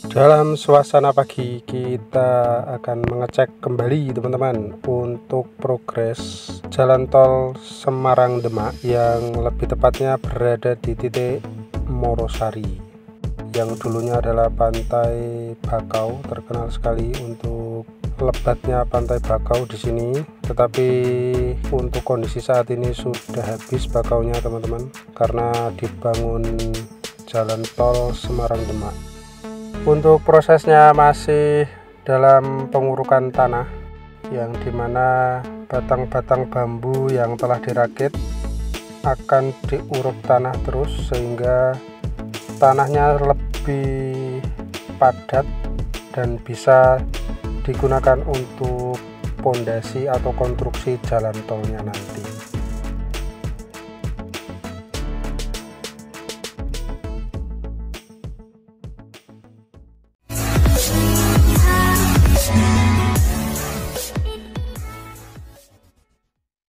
Dalam suasana pagi kita akan mengecek kembali teman-teman untuk progres jalan tol Semarang Demak yang lebih tepatnya berada di titik Morosari yang dulunya adalah Pantai Bakau, terkenal sekali untuk lebatnya Pantai Bakau di sini, tetapi untuk kondisi saat ini sudah habis bakaunya teman-teman karena dibangun jalan tol Semarang Demak. Untuk prosesnya masih dalam pengurukan tanah, yang dimana batang-batang bambu yang telah dirakit akan diuruk tanah terus sehingga tanahnya lebih padat dan bisa digunakan untuk pondasi atau konstruksi jalan tolnya nanti.